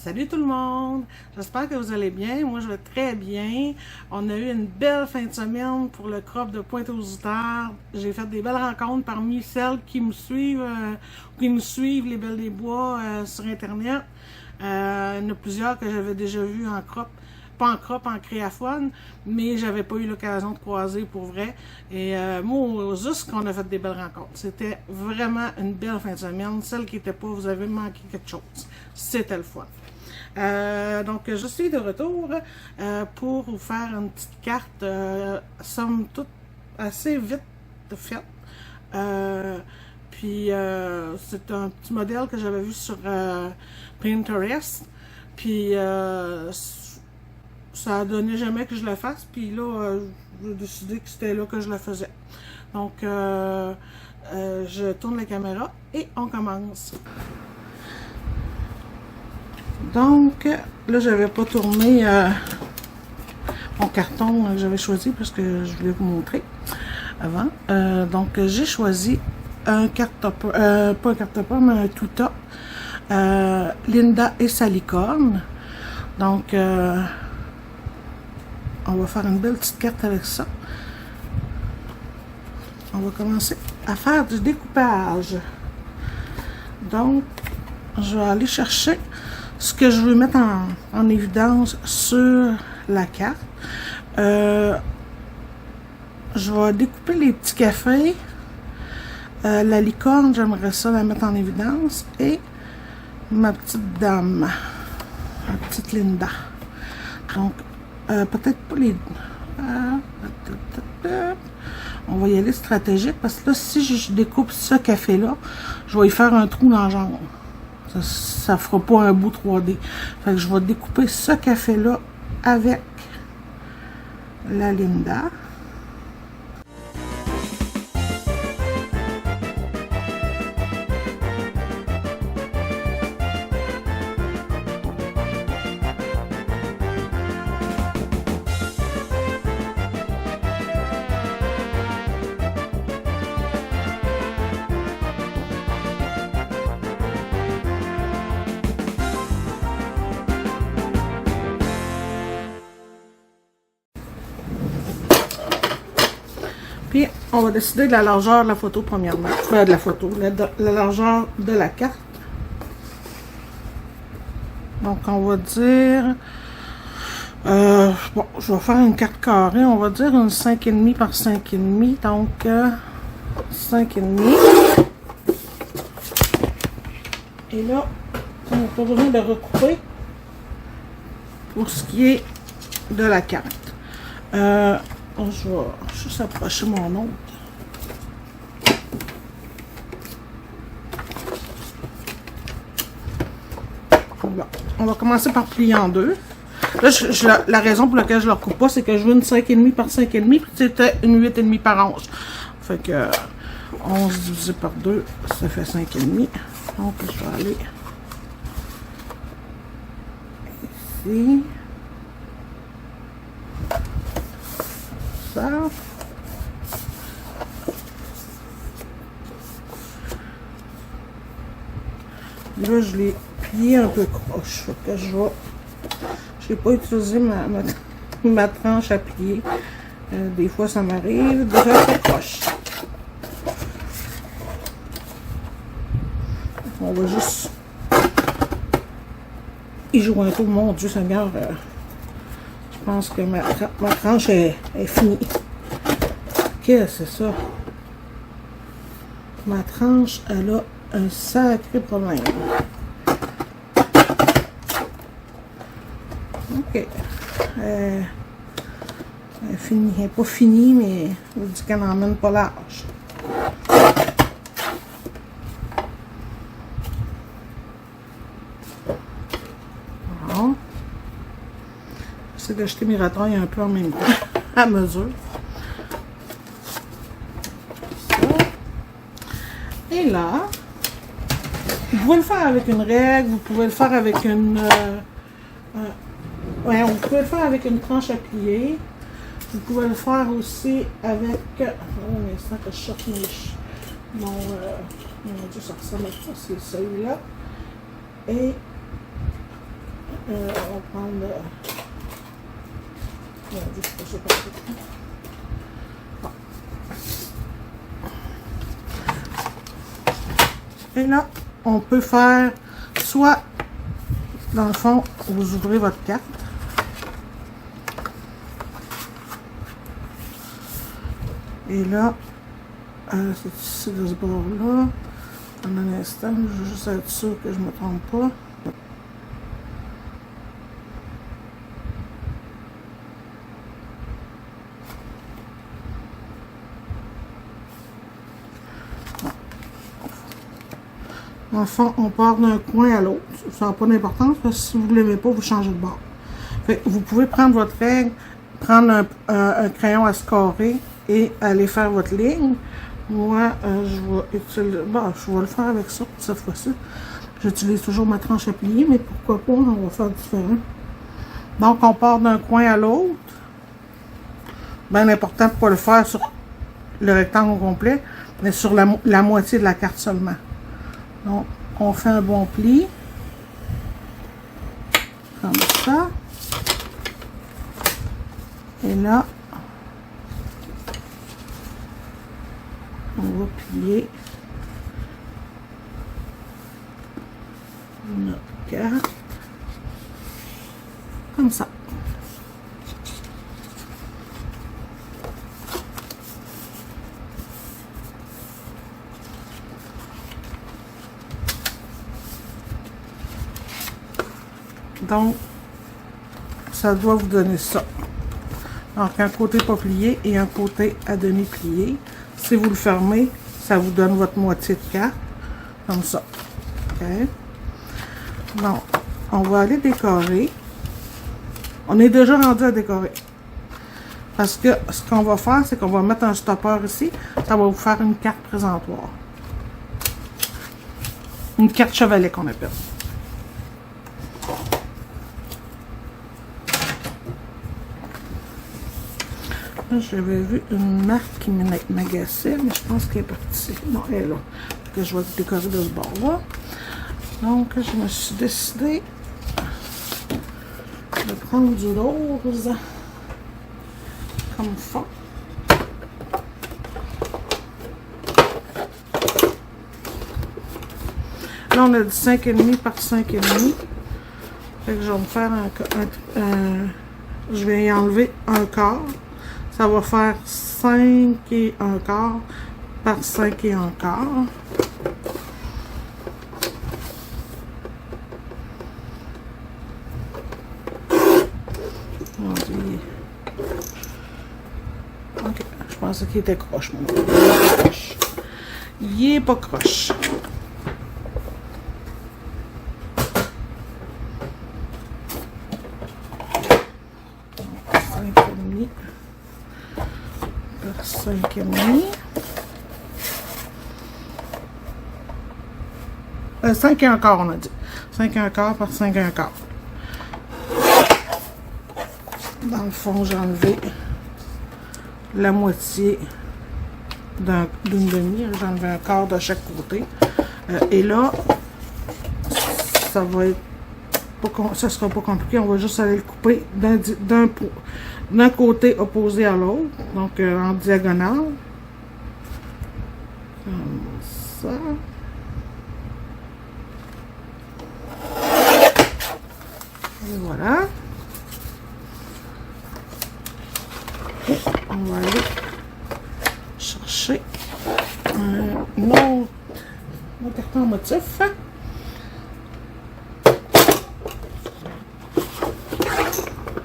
Salut tout le monde! J'espère que vous allez bien. Moi, je vais très bien. On a eu une belle fin de semaine pour le crop de Pointe-aux-Outards. J'ai fait des belles rencontres parmi celles qui me suivent, les Belles des Bois sur Internet. Il y en a plusieurs que j'avais déjà vues en crop. Pas en crop, en créaphone, mais j'avais pas eu l'occasion de croiser pour vrai. Et moi, juste qu'on a fait des belles rencontres. C'était vraiment une belle fin de semaine. Celle qui n'était pas, vous avez manqué quelque chose. C'était le fun. Donc, je suis de retour pour vous faire une petite carte, somme toute, assez vite faite. Puis, c'est un petit modèle que j'avais vu sur Pinterest. Puis, ça donnait jamais que je le fasse. Puis là, j'ai décidé que c'était là que je le faisais. Donc, je tourne la caméra et on commence. Donc, là, j'avais pas tourné mon carton que j'avais choisi parce que je voulais vous montrer avant. Donc, j'ai choisi un carte-topper, pas un carte-topper, mais un tout-top. Linda et sa licorne. Donc, on va faire une belle petite carte avec ça. On va commencer à faire du découpage. Donc, je vais aller chercher ce que je veux mettre en évidence sur la carte. Je vais découper les petits cafés. La licorne, j'aimerais ça la mettre en évidence. Et ma petite dame, ma petite Linda. Donc, peut-être pas les... on va y aller stratégique parce que là, si je découpe ce café-là, je vais y faire un trou dans la jambe. Ça fera pas un bout 3D. Fait que je vais découper ce café-là avec la Linda. Puis, on va décider de la largeur de la photo premièrement. De la photo, la largeur de la carte. Donc, on va dire... bon, je vais faire une carte carrée. On va dire une 5,5 par 5,5. Donc, 5,5. Et là, on n'a pas besoin de recouper pour ce qui est de la carte. Je vais juste approcher mon autre. Bon, on va commencer par plier en deux. Là, la raison pour laquelle je ne le recoupe pas, c'est que je veux une 5,5 par 5,5, puis c'était une 8,5 par 11. Fait que 11 divisé par 2, ça fait 5,5. Donc, je vais aller ici. Ça. Là, je l'ai plié un peu croche. Fait que je n'ai pas utilisé ma tranche à plier. Des fois, ça m'arrive de faire ça croche. On va juste y jouer un peu. Mon Dieu Seigneur, je pense que ma tranche est finie. Qu'est-ce que c'est ça? Ma tranche, elle a un sacré problème. Ok. Elle n'est pas finie, mais on dit qu'elle n'emmène pas large. Bon. J'essaie d'acheter mes ratrailles un peu en même temps, à mesure. Et là, vous pouvez le faire avec une règle, vous pouvez le faire avec une... vous pouvez le faire avec une tranche à plier. Vous pouvez le faire aussi avec... un instant que je cherche mon Dieu, ça ressemble à ça, c'est celui-là. Et On va prendre le... je sais pas. Bon. Et là, on peut faire soit, dans le fond, vous ouvrez votre carte. Et là, c'est ici de ce bord-là. En un instant, je veux juste être sûr que je ne me trompe pas. Dans le fond, on part d'un coin à l'autre. Ça n'a pas d'importance parce que si vous ne l'aimez pas, vous changez de bord. Fait que vous pouvez prendre votre règle, prendre un crayon à scorer et aller faire votre ligne. Moi, je vais utiliser... Bon, je vais le faire avec ça cette fois-ci. J'utilise toujours ma tranche à plier, mais pourquoi pas, on va faire différent. Donc, on part d'un coin à l'autre. Bien important de ne pas le faire sur le rectangle au complet, mais sur la moitié de la carte seulement. Donc, on fait un bon pli. Comme ça. Et là, on va plier notre carte. Comme ça. Donc, ça doit vous donner ça. Donc, un côté pas plié et un côté à demi plié. Si vous le fermez, ça vous donne votre moitié de carte. Comme ça. OK? Donc, on va aller décorer. On est déjà rendu à décorer. Parce que ce qu'on va faire, c'est qu'on va mettre un stopper ici. Ça va vous faire une carte présentoir. Une carte chevalet qu'on appelle. Là, j'avais vu une marque qui m'agaçait, mais je pense qu'elle est partie. Non, elle est là. Que je vais décorer de ce bord-là. Donc, je me suis décidé de prendre du rose comme fond. Là, on a du 5,5 par 5,5. Fait que je vais me faire je vais y enlever un quart. Ça va faire 5 et un quart par 5 et un quart. Ok, je pensais qu'il était croche, mon gars. Il est pas croche. Par 5,5. 5 et un quart, on a dit. 5 et un quart par 5 et un quart. Dans le fond, j'ai enlevé la moitié d'une demi. J'ai enlevé un quart de chaque côté. Et là, ça va être ça sera pas compliqué. On va juste aller le couper d'un côté opposé à l'autre. Donc, en diagonale. Comme ça. Et voilà. Et on va aller chercher un autre carton motif.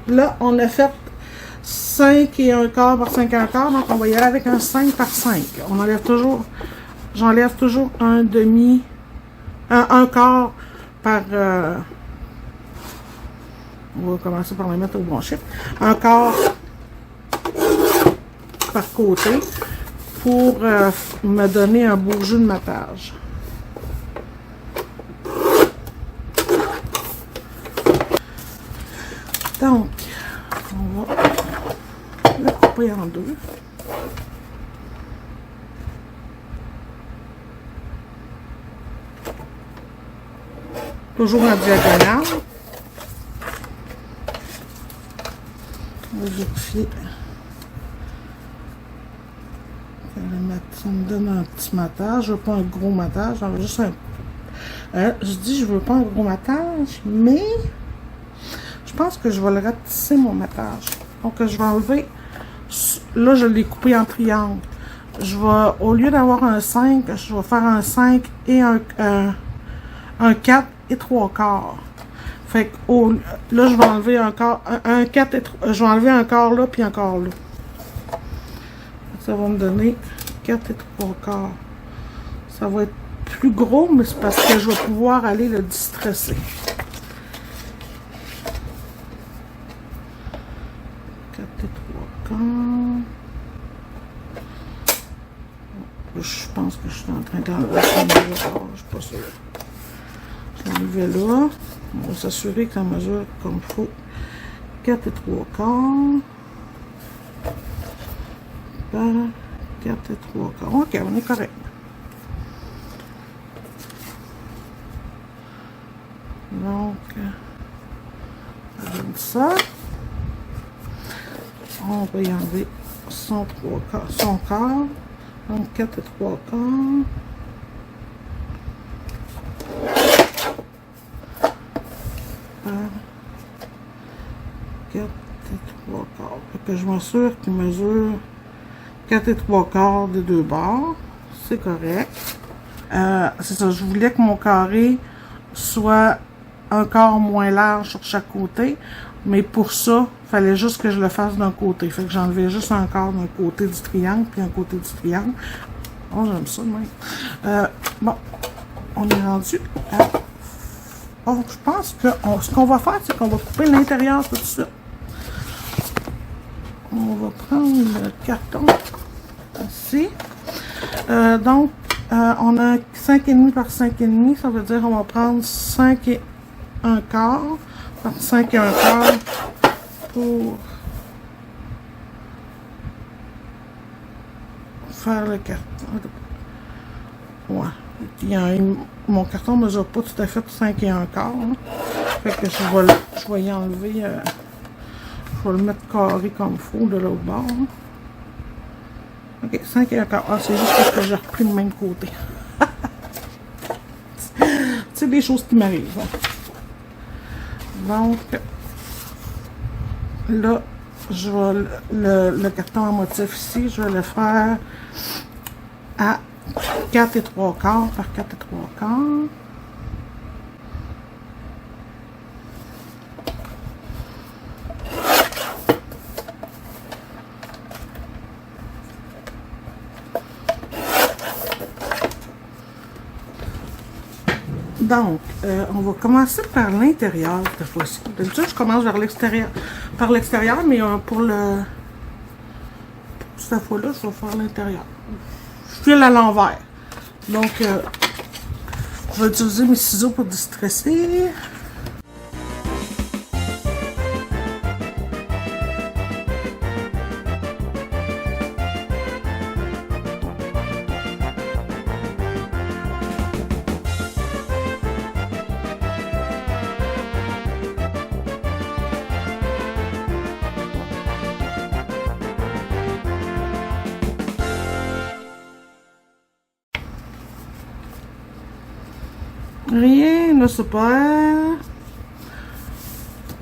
Là, on a fait 5 et un quart par 5 et un quart, donc on va y aller avec un 5 par 5. On enlève toujours, j'enlève toujours un demi, un quart par, on va commencer par le mettre au bon chiffre, un quart par côté pour me donner un beau jeu de matage. Donc, on va le couper en deux. Toujours en diagonale. vais vérifier. Ça me donne un petit matage. Je veux pas un gros matage. J'en veux juste un. Je dis je veux pas un gros matage, mais je pense que je vais le ratisser mon matage. Donc je vais enlever. Là, je l'ai coupé en triangle. Je vais, au lieu d'avoir un 5, je vais faire un 5 et un 4 et 3 quarts. Fait que là, je vais enlever un quart, un 4 et 3, je vais enlever un quart là, puis un quart là. Ça va me donner 4 et 3 quarts. Ça va être plus gros, mais c'est parce que je vais pouvoir aller le distresser. 4 et 3 quarts. Je pense que je suis en train d'enlever ça. Je suis pas sûre. Je vais enlever là. On va s'assurer que ça mesure comme il faut. 4 et 3 quarts. Par 4 et 3 quarts. Ok, on est correct. Donc, on donne ça. On va y enlever son 3 quarts, son quart. Donc 4 et 3 quarts. Par 4 et 3 quarts. Fait que je m'assure qu'il mesure 4 et 3 quarts des deux bords. C'est correct. C'est ça, je voulais que mon carré soit un quart moins large sur chaque côté. Mais pour ça, il fallait juste que je le fasse d'un côté. Fait que j'enlevais juste un quart d'un côté du triangle, puis un côté du triangle. Oh, j'aime ça, même. Bon, on est rendu à... Oh, je pense que ce qu'on va faire, c'est qu'on va couper l'intérieur tout de suite. On va prendre le carton ici. Donc, on a 5,5 par 5,5. Ça veut dire qu'on va prendre 5 et un quart. 5 et un quart pour faire le carton. Ouais. Mon carton ne mesure pas tout à fait 5 et un quart. Hein. Fait que je vais y enlever. Je vais le mettre carré comme il faut de l'autre bord. Hein. Ok, 5 et un quart. Ah, c'est juste parce que j'ai repris le même côté. C'est des choses qui m'arrivent. Hein. Donc, là, je vais le carton à motif ici, je vais le faire à 4 et 3 quarts par 4 et 3 quarts. Donc, on va commencer par l'intérieur cette fois-ci. D'habitude, je commence par l'extérieur, mais pour cette fois-là, je vais faire l'intérieur. Je file à l'envers. Donc, je vais utiliser mes ciseaux pour distresser. Rien ne se perd.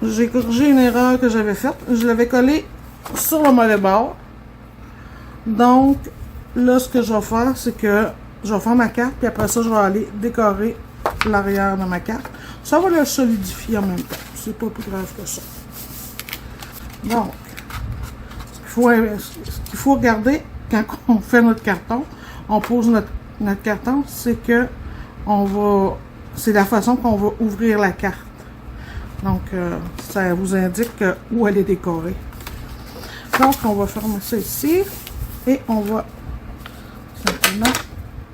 J'ai corrigé une erreur que j'avais faite. Je l'avais collé sur le mauvais bord. Donc, là, ce que je vais faire, c'est que je vais faire ma carte, puis après ça, je vais aller décorer l'arrière de ma carte. Ça va le solidifier en même temps. C'est pas plus grave que ça. Donc, ce qu'il faut regarder quand on fait notre carton, on pose notre carton, c'est que c'est la façon qu'on va ouvrir la carte. Donc, ça vous indique où elle est décorée. Donc, on va fermer ça ici. Et on va simplement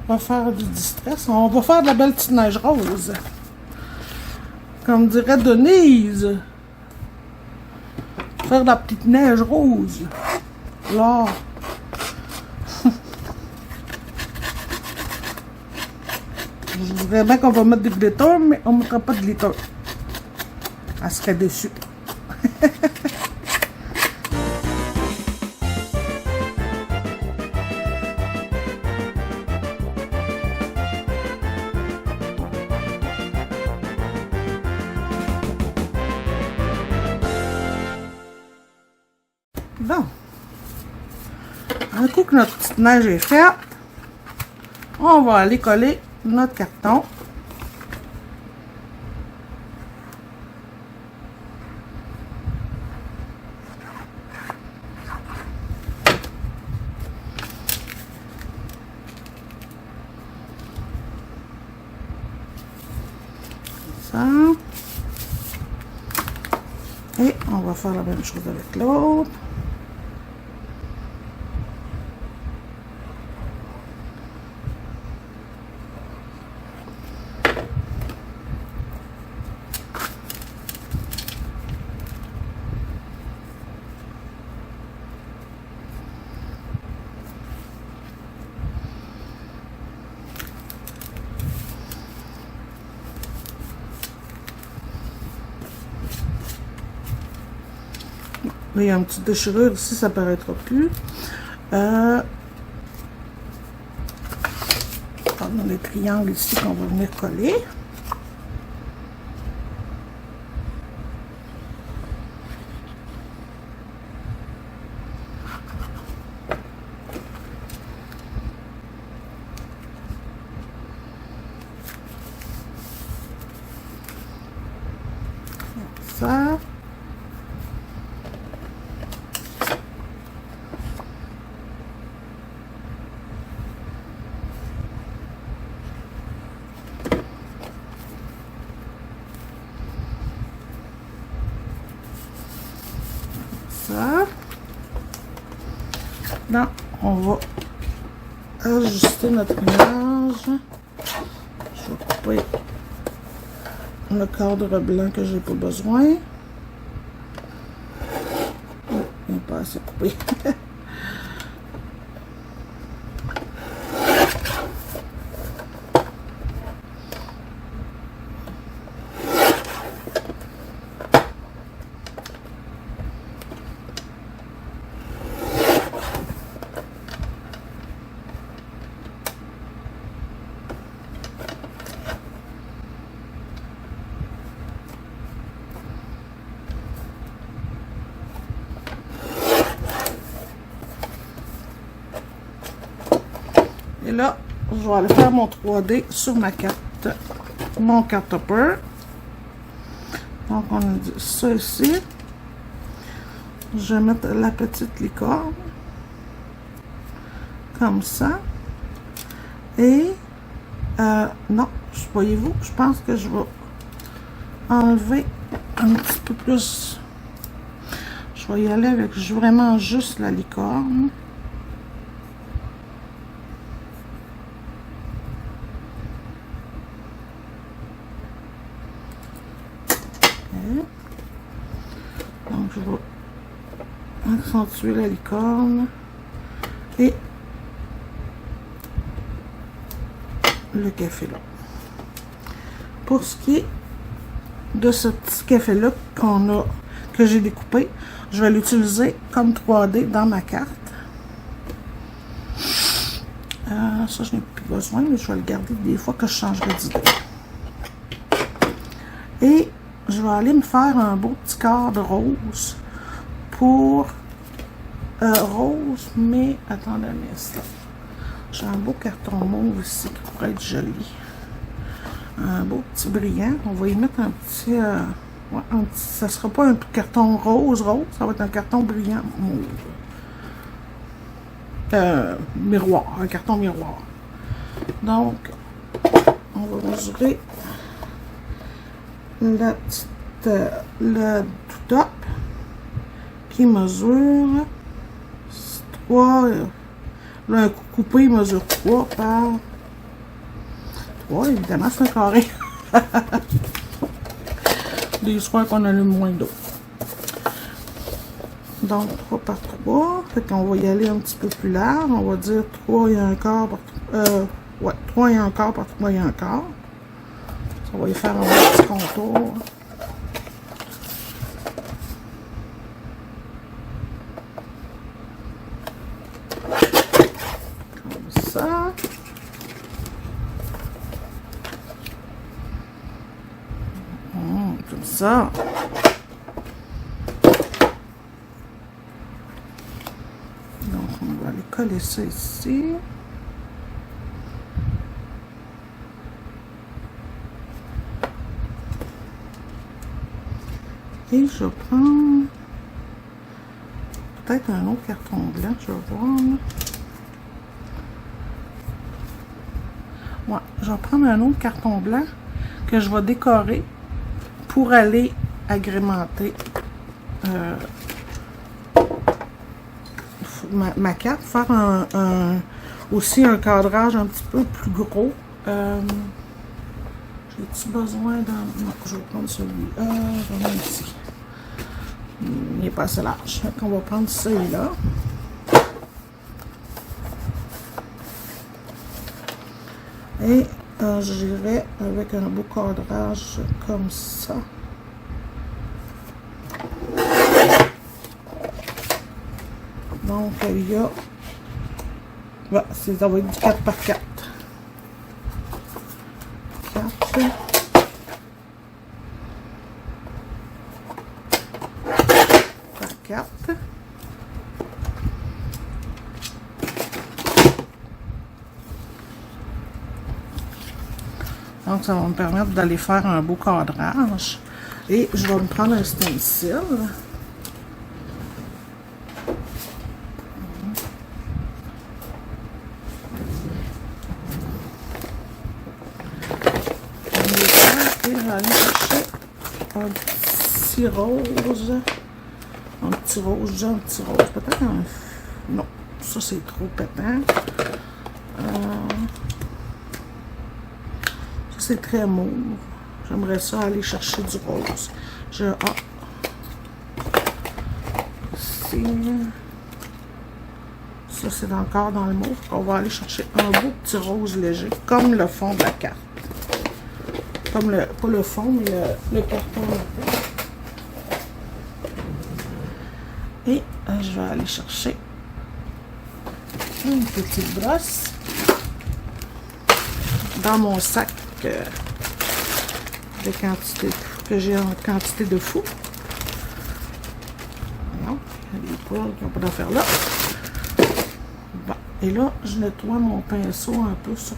refaire du distress. On va faire de la belle petite neige rose. Comme dirait Denise. Faire de la petite neige rose. Là. Je voudrais bien qu'on va mettre du glitter, mais on ne mettra pas de glitter. Elle serait déçue. Bon. Un coup que notre petite neige est faite, on va aller coller notre carton. Ça. Et on va faire la même chose avec l'autre. Là, il y a une petite déchirure ici, ça ne paraîtra plus. On a les triangles ici qu'on va venir coller. Ça. Ça. Là, on va ajuster notre image. Je vais couper le cadre blanc que j'ai pas besoin. Oh, il n'est pas assez coupé. Et là, je vais aller faire mon 3D sur ma carte, mon carte topper. Donc, on a dit ça ici. Je vais mettre la petite licorne. Comme ça. Et, non, voyez-vous, je pense que je vais enlever un petit peu plus. Je vais y aller avec vraiment juste la licorne. Donc, je vais accentuer la licorne et le café là. Pour ce qui est de ce petit café là que j'ai découpé, je vais l'utiliser comme 3D dans ma carte. Ça, je n'ai plus besoin, mais je vais le garder des fois que je changerai d'idée. Et je vais aller me faire un beau petit cadre rose pour rose, mais attendez un instant. J'ai un beau carton mauve ici qui pourrait être joli. Un beau petit brillant. On va y mettre un petit... ouais, ça ne sera pas un carton rose, ça va être un carton brillant mauve. Miroir, un carton miroir. Donc, on va mesurer le tout top qui mesure 3. Là, un coup coupé, il mesure 3 par 3, évidemment, c'est un carré. Des soirs qu'on allume moins d'eau. Donc, 3 par 3. Fait qu'on va y aller un petit peu plus large. On va dire 3 et un quart par 3. Ouais, 3 et un quart par 3 et un quart. Ça va y faire un petit contour. Comme ça. Comme ça. aller coller ça ici. Et je vais prendre peut-être un autre carton blanc, je vais voir. Ouais, je vais prendre un autre carton blanc que je vais décorer pour aller agrémenter ma carte, faire aussi un cadrage un petit peu plus gros. J'ai-tu besoin d'un... Non, je vais prendre celui-là. J'en ai ici. Il n'est pas assez large. Donc, on va prendre celui-là. Et j'irai avec un beau cadrage comme ça. Donc, il y a... Ouais, ça va être du 4 par 4. 4. Par 4. Donc, ça va me permettre d'aller faire un beau cadrage. Et je vais me prendre un stencil. Et je vais aller chercher un petit rose. Un petit rose, un petit rose. Peut-être un... Non, ça c'est trop pétant. C'est très mauve. J'aimerais ça aller chercher du rose. Ici. Ça, c'est encore dans le mauve. On va aller chercher un beau petit rose léger, comme le fond de la carte. Comme le, pas le fond, mais le carton. Et je vais aller chercher une petite brosse dans mon sac de quantité que j'ai en quantité de fou. Non, il y a des poils qui n'ont pas d'affaire là. Bon, et là, je nettoie mon pinceau un peu sur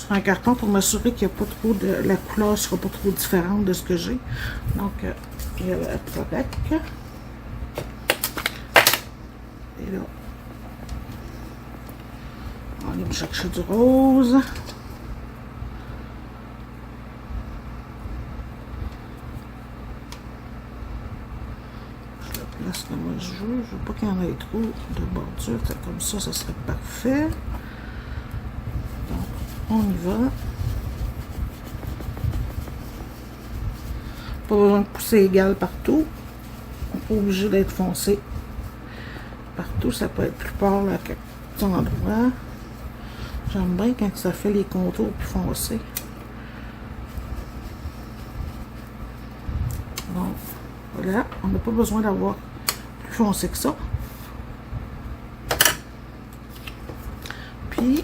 un carton pour m'assurer qu'il n'y a pas trop de... La couleur ne sera pas trop différente de ce que j'ai. Donc, il va être correct. Et là, on va aller me chercher du rose. Je le place comme je veux. Je ne veux pas qu'il y en ait trop de bordure. Comme ça serait parfait. Donc, on y va. Pas besoin de pousser égal partout. On n'est pas obligé d'être foncé partout. Ça peut être plus pâle à quelques endroits. J'aime bien quand ça fait les contours plus foncés. Donc, voilà. On n'a pas besoin d'avoir plus foncé que ça. Puis,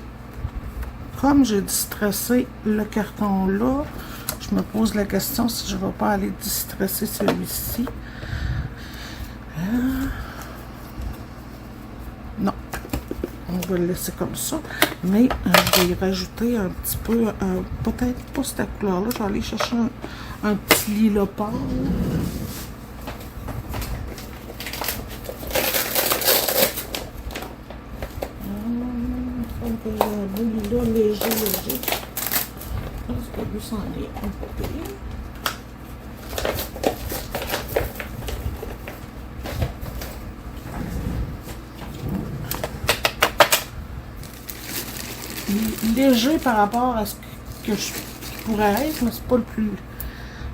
comme j'ai distressé le carton là, je me pose la question si je ne vais pas aller distresser celui-ci. Non, on va le laisser comme ça, mais je vais y rajouter un petit peu, peut-être pas cette couleur-là, je vais aller chercher un petit lilas pâle. J'ai un beau lilas léger. Je pense que lui s'en est un peu pire. Léger par rapport à ce que je pourrais être, mais c'est pas le plus...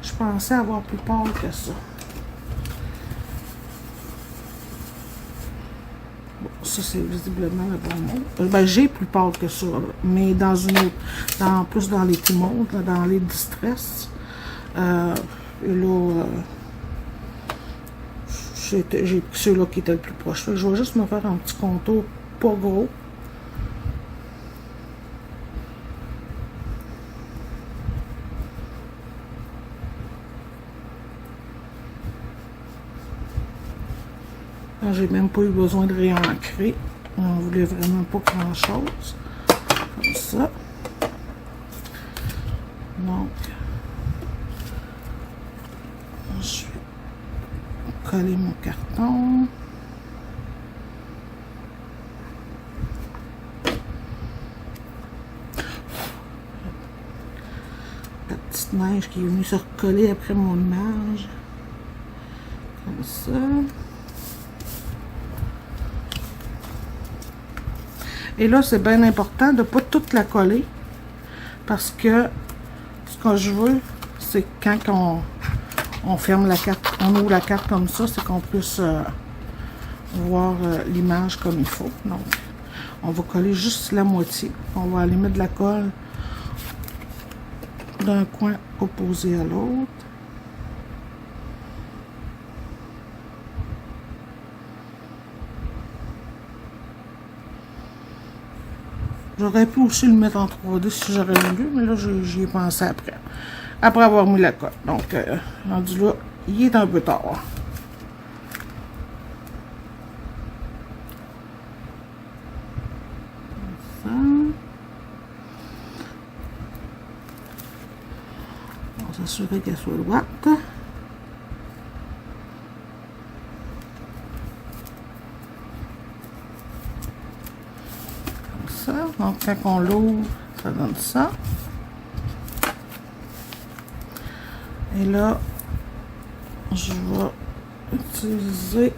Je pensais avoir plus pâle que ça. Bon, ça c'est visiblement le bon mot. Ben, j'ai plus pâle que ça, mais dans une autre... plus dans les poumons, dans les distress. Et là... j'ai pris ceux-là qui étaient le plus proche. Je vais juste me faire un petit contour pas gros. J'ai même pas eu besoin de réancrer. On voulait vraiment pas grand chose. Comme ça. Donc, je vais coller mon carton. La petite neige qui est venue se recoller après mon image. Comme ça. Et là, c'est bien important de ne pas toute la coller. Parce que ce que je veux, c'est quand on ferme la carte, on ouvre la carte comme ça, c'est qu'on puisse voir l'image comme il faut. Donc, on va coller juste la moitié. On va aller mettre de la colle d'un coin opposé à l'autre. J'aurais pu aussi le mettre en 3D si j'aurais voulu, mais là, j'y ai pensé après. Après avoir mis la colle. Donc, rendu là, il est un peu tard. Ça. On va s'assurer qu'elle soit droite. Donc, quand on l'ouvre, ça donne ça. Et là, je vais utiliser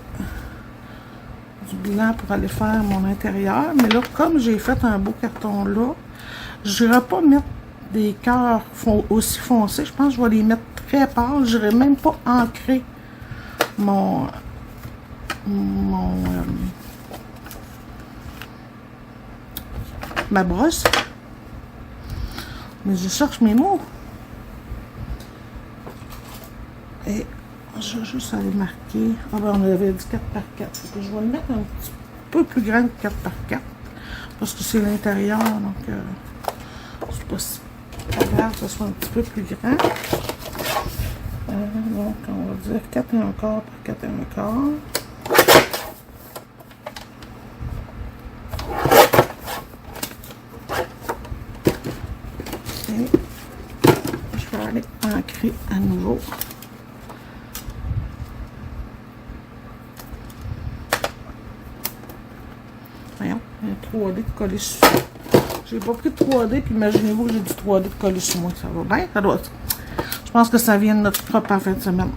du blanc pour aller faire mon intérieur. Mais là, comme j'ai fait un beau carton là, je n'irai pas mettre des cœurs aussi foncés. Je pense que je vais les mettre très pâles. Je n'irai même pas ancrer ma brosse. Mais je cherche mes mots. Et je vais juste aller marquer. Ah ben on avait dit 4 par 4. Je vais le mettre un petit peu plus grand que 4 par 4. Parce que c'est l'intérieur. Donc c'est pas grave que ce soit un petit peu plus grand. Donc on va dire 4 et un quart par 4 et un quart. Je vais aller ancrer à nouveau. Voyons, il y a 3D de coller dessus. J'ai pas pris de 3D, puis imaginez-vous que j'ai du 3D de coller sur moi. Ça va bien? Ça doit. Je pense que ça vient de notre propre en fin de semaine.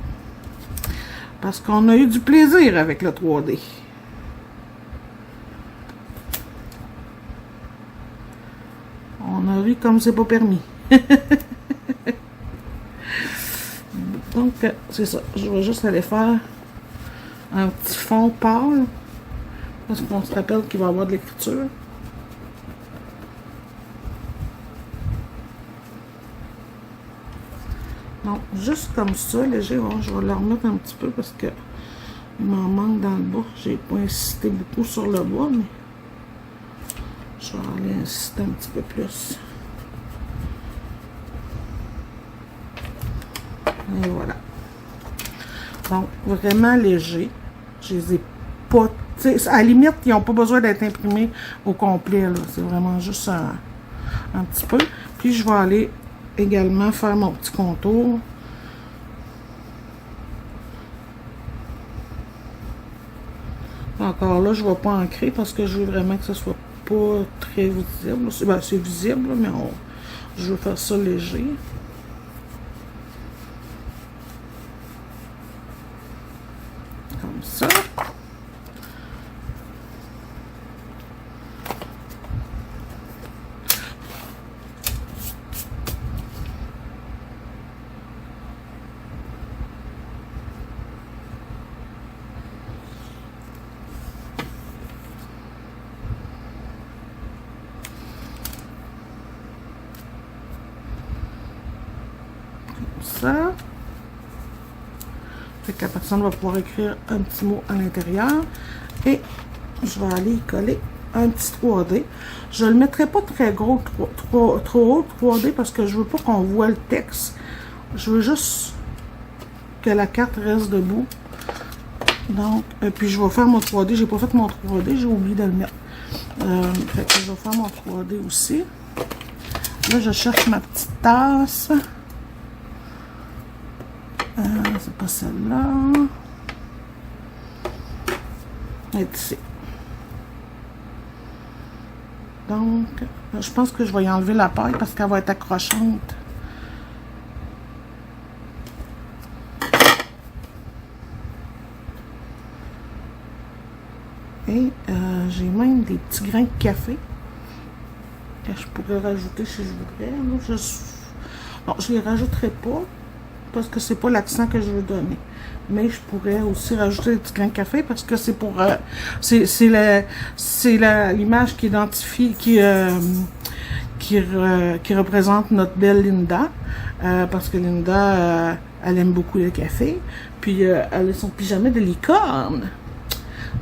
Parce qu'on a eu du plaisir avec le 3D. On a ri comme c'est pas permis. Donc, c'est ça. Je vais juste aller faire un petit fond pâle. Parce qu'on se rappelle qu'il va y avoir de l'écriture. Donc, juste comme ça, léger. Oh, je vais le remettre un petit peu parce que il m'en manque dans le bas. J'ai pas insisté beaucoup sur le bois, mais je vais aller insister un petit peu plus. Et voilà. Donc, vraiment léger. Je les ai pas... À la limite, ils n'ont pas besoin d'être imprimés au complet. C'est vraiment juste un petit peu. Puis, je vais aller également faire mon petit contour. Encore là, je ne vais pas ancrer parce que je veux vraiment que ce soit pas très visible. Ben, c'est visible, mais je veux faire ça léger. Comme ça. Ça. Fait que la personne va pouvoir écrire un petit mot à l'intérieur. Et je vais aller y coller un petit 3D. Je ne le mettrai pas très gros, trop haut 3D parce que je veux pas qu'on voit le texte. Je veux juste que la carte reste debout. Donc, puis je vais faire mon 3D. J'ai pas fait mon 3D, j'ai oublié de le mettre. Fait que je vais faire mon 3D aussi. Là, je cherche ma petite tasse. C'est pas celle-là. Elle est ici. Donc, je pense que je vais y enlever la paille parce qu'elle va être accrochante. Et j'ai même des petits grains de café que je pourrais rajouter si je voudrais. Là, bon, je les rajouterai pas parce que c'est pas l'accent que je veux donner. Mais je pourrais aussi rajouter des petits grains de café parce que c'est pour c'est l'image qui identifie qui représente notre belle Linda parce que Linda elle aime beaucoup le café puis elle a son pyjama de licorne.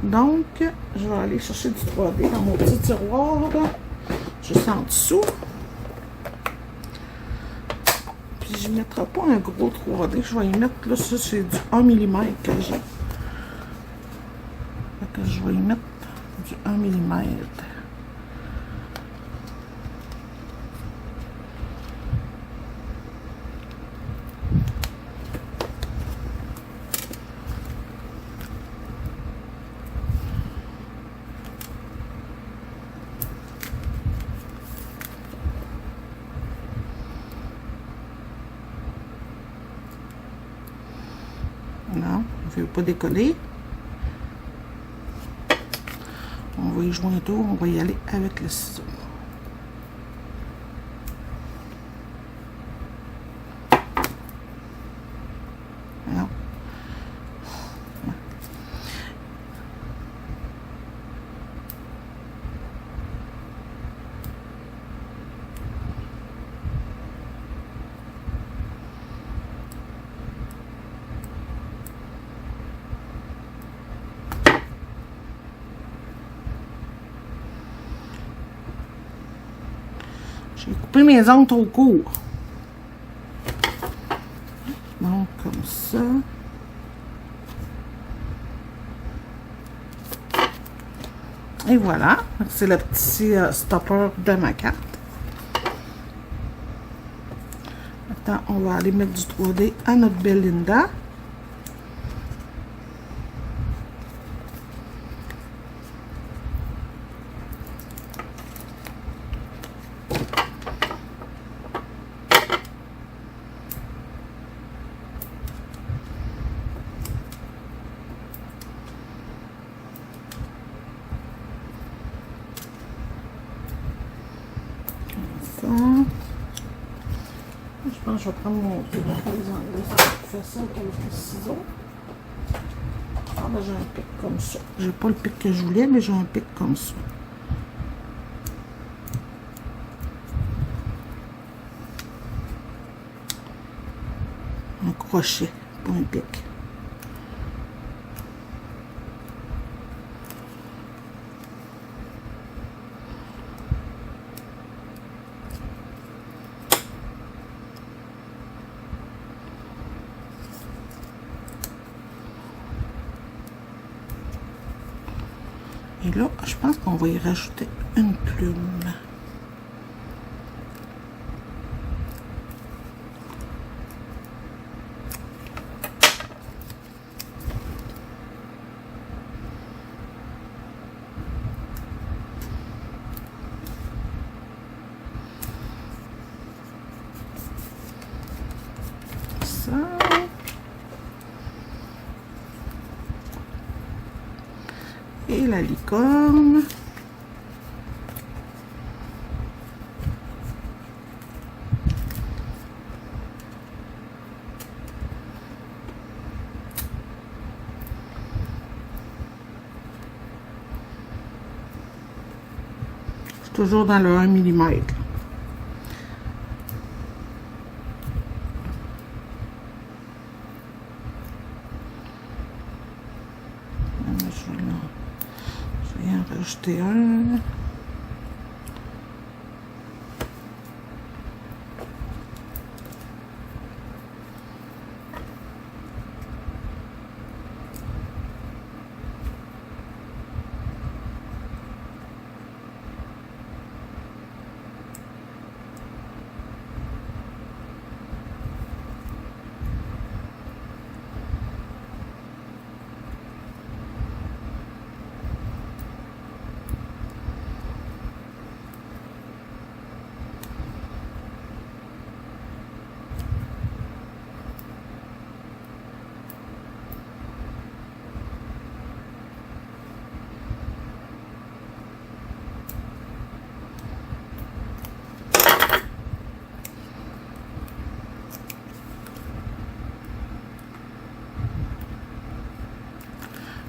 Donc je vais aller chercher du 3D dans mon petit tiroir là, juste en dessous. Je ne mettrai pas un gros 3D, je vais y mettre, là, ça c'est du 1 mm que j'ai. Fait que je vais y mettre du 1 mm. Non, je ne vais pas décoller. On va y joindre tout, on va y aller avec le ciseau. Non. J'ai coupé mes ongles trop courts. Donc, comme ça. Et voilà. C'est le petit stopper de ma carte. Maintenant, on va aller mettre du 3D à notre belle Linda. Je pense que je vais prendre mon pic pour les enlever. Ça va être plus facile avec les ciseaux. Ah ben j'ai un pic comme ça. J'ai pas le pic que je voulais, mais j'ai un pic comme ça. Un crochet, pas un pic. Et là, je pense qu'on va y rajouter une plume. Ça. Et la licorne. Je suis toujours dans le 1 mm. Je vais en rajouter un.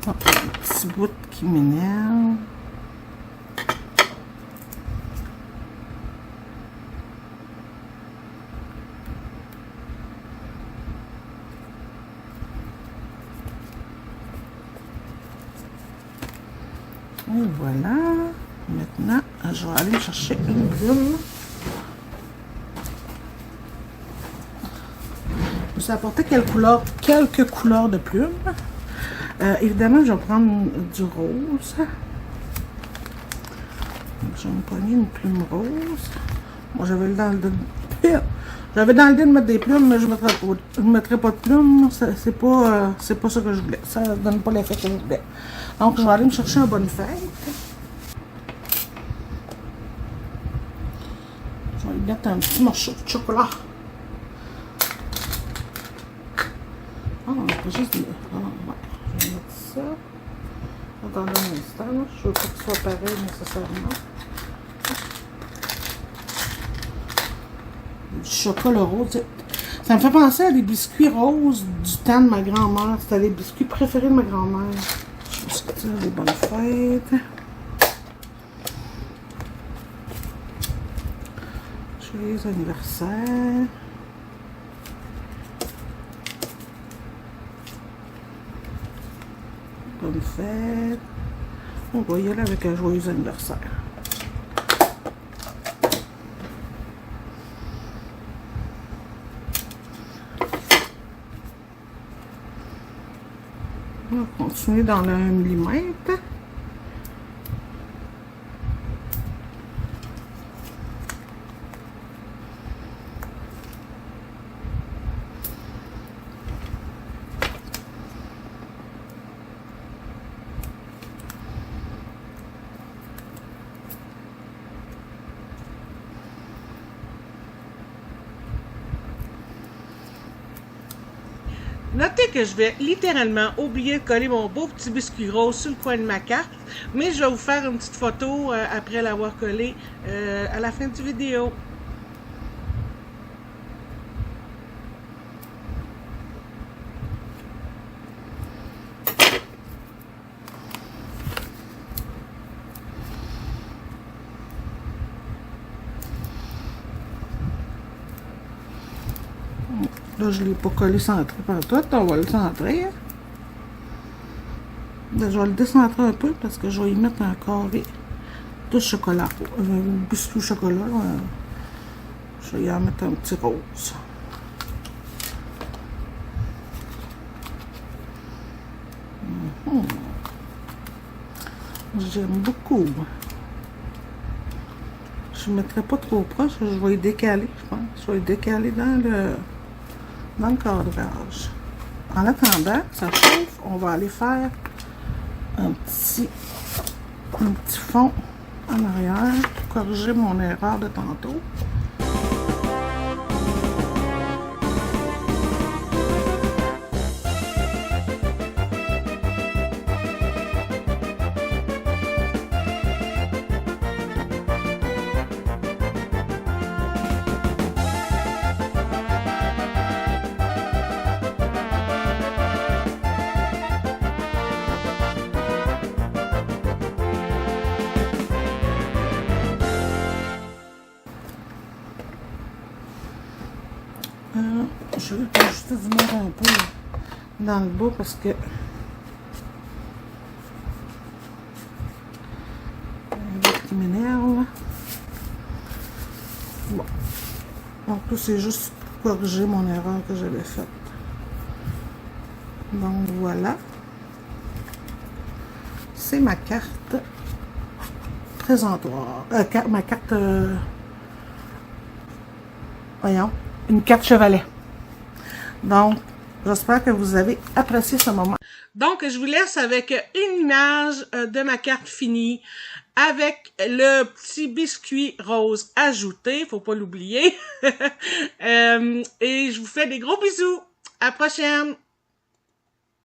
Oh, un petit bout qui m'énerve. Et voilà. Maintenant, je vais aller chercher une plume. Je vous ai apporté quelques couleurs de plumes. Évidemment, je vais prendre du rose. Je vais me prendre une plume rose. Moi, j'avais dans le de mettre des plumes, mais je ne mettrai pas de plumes. C'est pas ça que je voulais. Ça ne donne pas l'effet que je voulais. Donc, je vais aller me chercher un bonne fête. Je vais lui mettre un petit morceau de chocolat. Ah, on peut juste... Ah, ouais. Je vais mettre ça. Attendez un instant. Je veux pas que ce soit pareil nécessairement. Du chocolat rose. Ça me fait penser à des biscuits roses du temps de ma grand-mère. C'était les biscuits préférés de ma grand-mère. Je vais sortir les bonnes fêtes. Joyeux anniversaire. Bonne fête. On va y aller avec un joyeux anniversaire. On va continuer dans le 1 mm. Notez que je vais littéralement oublier de coller mon beau petit biscuit rose sur le coin de ma carte, mais je vais vous faire une petite photo après l'avoir collé à la fin du vidéo. Là, je ne l'ai pas collé centré par tout. On va le centrer. Là, je vais le décentrer un peu parce que je vais y mettre un carré de chocolat. Biscuit au chocolat. Je vais y en mettre un petit rose. J'aime beaucoup. Je ne mettrai pas trop proche. Je vais y décaler, je pense. Je vais y décaler dans le cadrage. En attendant, ça chauffe, on va aller faire un petit fond en arrière pour corriger mon erreur de tantôt. Je vais ajouter du noir un peu dans le bas parce que qui m'énerve. Bon. Donc là, c'est juste pour corriger mon erreur que j'avais faite. Donc voilà. C'est ma carte présentoir. Ma carte... voyons. Une carte chevalet. Donc, j'espère que vous avez apprécié ce moment. Donc, je vous laisse avec une image de ma carte finie avec le petit biscuit rose ajouté. Faut pas l'oublier. Et je vous fais des gros bisous. À la prochaine!